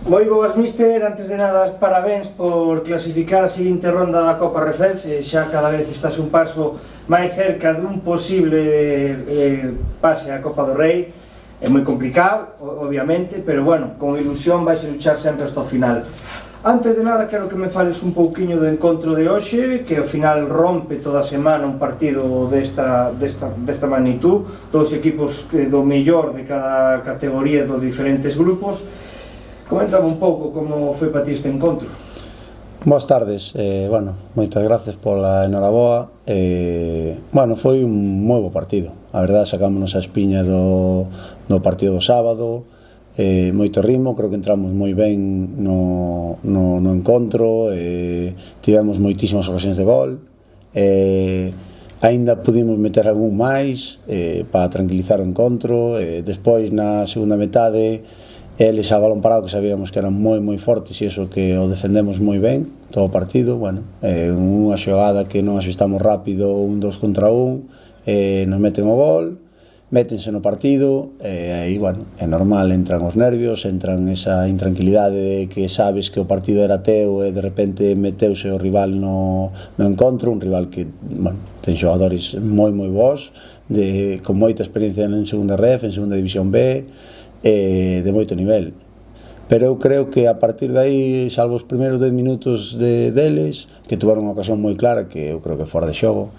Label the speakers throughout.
Speaker 1: Moi boas, míster. Antes de nada, parabéns por clasificar a seguinte ronda da Copa Refef. Xa cada vez estás un paso máis cerca dun posible pase á Copa do Rei. É moi complicado, obviamente, pero bueno, con ilusión vais a luchar sempre hasta o final. Antes de nada, quero que me fales un pouquiño do encontro de hoxe, que ao final rompe toda a semana un partido desta magnitud, dos equipos do mellor de cada categoría dos diferentes grupos. Coméntame un pouco como foi para ti este encontro.
Speaker 2: Boas tardes, moitas gracias pola enhoraboa. Foi un moi bo partido. A verdade, sacámonos a espiña do partido do sábado, moito ritmo, creo que entramos moi ben no encontro, tivemos moitísimas ocasións de gol, aínda pudimos meter algún máis para tranquilizar o encontro. Despois, na segunda metade, eles a balón parado, que sabíamos que eran moi fortes, e iso que o defendemos moi ben todo o partido. Unha xogada que non axustamos rápido, un 2 contra 1, nos meten o gol, métense no partido, e é normal, entran os nervios, entran esa intranquilidade de que sabes que o partido era teu e de repente meteuse o rival no encontro, un rival que ten xogadores moi bons, con moita experiencia en segunda ref, en segunda división B, de moito nivel, pero eu creo que a partir de aí, salvo os primeiros 10 minutos deles, que tuveron unha ocasión moi clara, que eu creo que fora de xogo,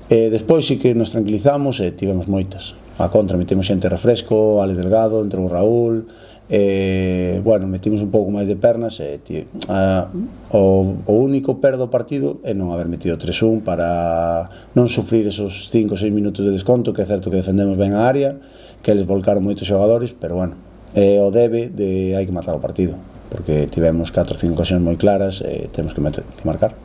Speaker 2: despois sí que nos tranquilizamos e tivemos moitas. A contra metimos xente refresco, Alex Delgado, entrou o Raúl, metimos un pouco máis de pernas, o único perdo do partido é non haber metido 3-1 para non sufrir esos 5 ou 6 minutos de desconto, que é certo que defendemos ben a área, que eles volcaron moitos xogadores, pero o debe de hai que matar o partido, porque tivemos 4 ou 5 ocasións moi claras e temos que marcar.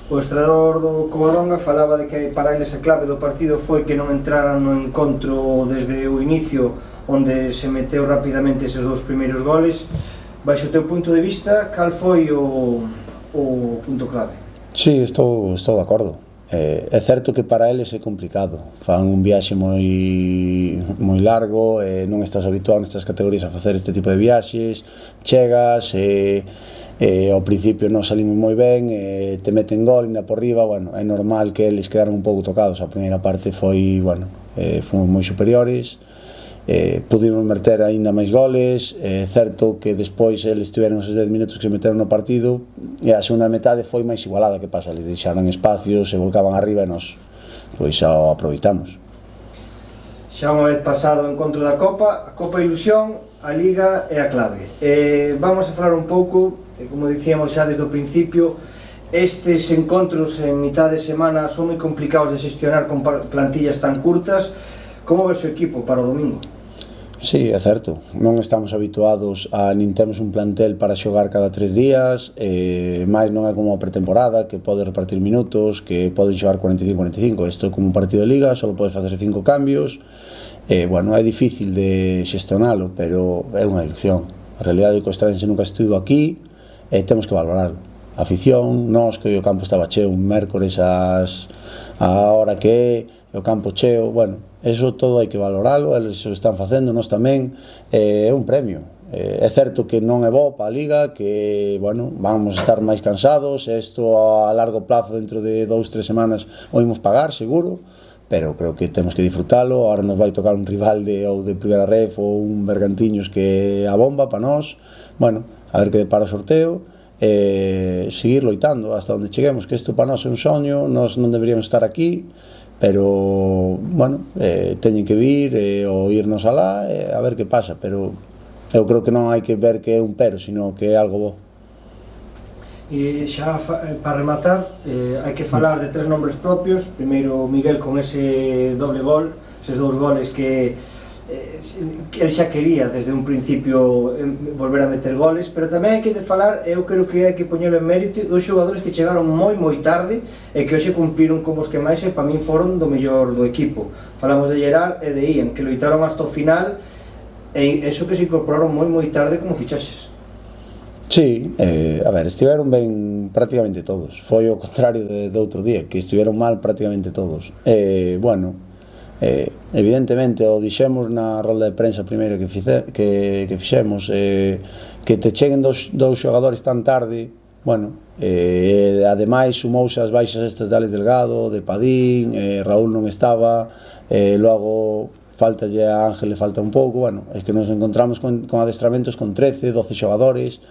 Speaker 1: O estrenador do Covadonga falaba de que para eles a clave do partido foi que non entraran no encontro desde o inicio, onde se meteu rapidamente eses dous primeiros goles. Baixo o teu punto de vista, cal foi o punto clave?
Speaker 2: Sí, estou de acordo. É certo que para eles é complicado, fan un viaxe moi largo, non estás habituado nestas categorías a facer este tipo de viaxes, chegas ao principio non salimos moi ben, te meten gol, ainda por riba, é normal que eles quedaron un pouco tocados. A primeira parte fomos moi superiores, pudimos meter aínda máis goles. É certo que despois eles tiveron esos 10 minutos que se meteron no partido e a segunda metade foi máis igualada. Que pasa? Eles deixaron espacios, se volcaban arriba e nos xa aproveitamos.
Speaker 1: Xa unha vez pasado o encontro da Copa, a Copa Ilusión, a Liga é a clave. Vamos a falar un pouco, como dicíamos xa desde o principio, estes encontros en mitad de semana son moi complicados de xestionar con plantillas tan curtas. Como ves o equipo para o domingo?
Speaker 2: Sí, é certo, non estamos habituados nin temos un plantel para xogar cada 3 días, máis non é como a pretemporada, que pode repartir minutos, que poden xogar 45-45, isto como un partido de liga, só podes facer 5 cambios, é difícil de xestionalo, pero é unha ilusión. A realidade é que o Estrense nunca estivo aquí e temos que valorarlo. A afición, nós que o campo estaba cheo un mércores a hora que é, o campo cheo, eso todo hai que valoralo, eles o están facendo, nós tamén, é un premio. É certo que non é bo para a Liga, que, vamos a estar máis cansados, isto a largo plazo, dentro de 2-3 semanas, o imos pagar, seguro, pero creo que temos que disfrutalo. Ahora nos vai tocar un rival de primeira ref ou un Bergantiños que é a bomba para nós, a ver que depara o sorteo, seguir loitando hasta onde cheguemos, que isto para nós é un soño, nós non deberíamos estar aquí, pero, teñen que vir ou irnos alá a ver que pasa, pero eu creo que non hai que ver que é un pero, sino que é algo bo.
Speaker 1: E xa para rematar, hai que falar de 3 nombres propios. Primeiro Miguel con ese doble gol, eses 2 goles que el xa quería desde un principio volver a meter goles, pero tamén hai que falar, eu creo que hai que poñelo en mérito, dos xogadores que chegaron moi tarde e que hoxe cumpriron como os que máis para min foron do mellor do equipo. Falamos de Gerard e de Ian, que loitaron hasta o final e eso que se incorporaron moi tarde como fichaxes.
Speaker 2: Sí, estiveron ben prácticamente todos. Foi o contrario do outro día, que estiveron mal prácticamente todos. Evidentemente, o dixemos na rolda de prensa primeiro que fixemos, que te cheguen dous xogadores tan tarde, bueno, ademais sumouse as baixas estas de Alex Delgado, de Padín, Raúl non estaba, logo faltalle a Ángel, le falta un pouco, bueno, é que nos encontramos con adestramentos con 13, 12 xogadores,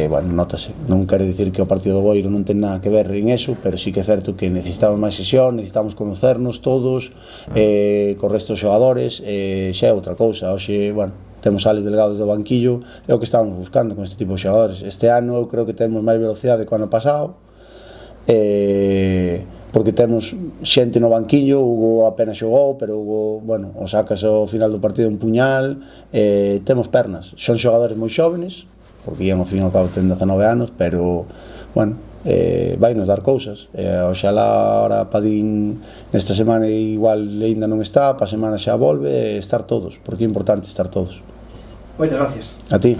Speaker 2: bueno, notase, non quero dicir que o partido do Boiro non ten nada que ver en eso, pero sí que é certo que necesitamos máis sesión, necesitamos conocernos todos, co resto dos xogadores, xa é outra cousa, hoxe, bueno, temos Alex Delgado do banquillo, é o que estamos buscando con este tipo de xogadores. Este ano eu creo que temos máis velocidade que o ano pasado, porque temos xente no banquillo, Hugo apenas xogou, pero Hugo, bueno, o sacas ao final do partido un puñal, temos pernas, son xogadores moi xóvenes, porque ian ao fin ao cabo ten 19 anos, pero, bueno, vai nos dar cousas, oxalá ahora Padín nesta semana igual ainda non está, pa semana xa volve, estar todos, porque é importante estar todos.
Speaker 1: Moitas gracias.
Speaker 2: A ti.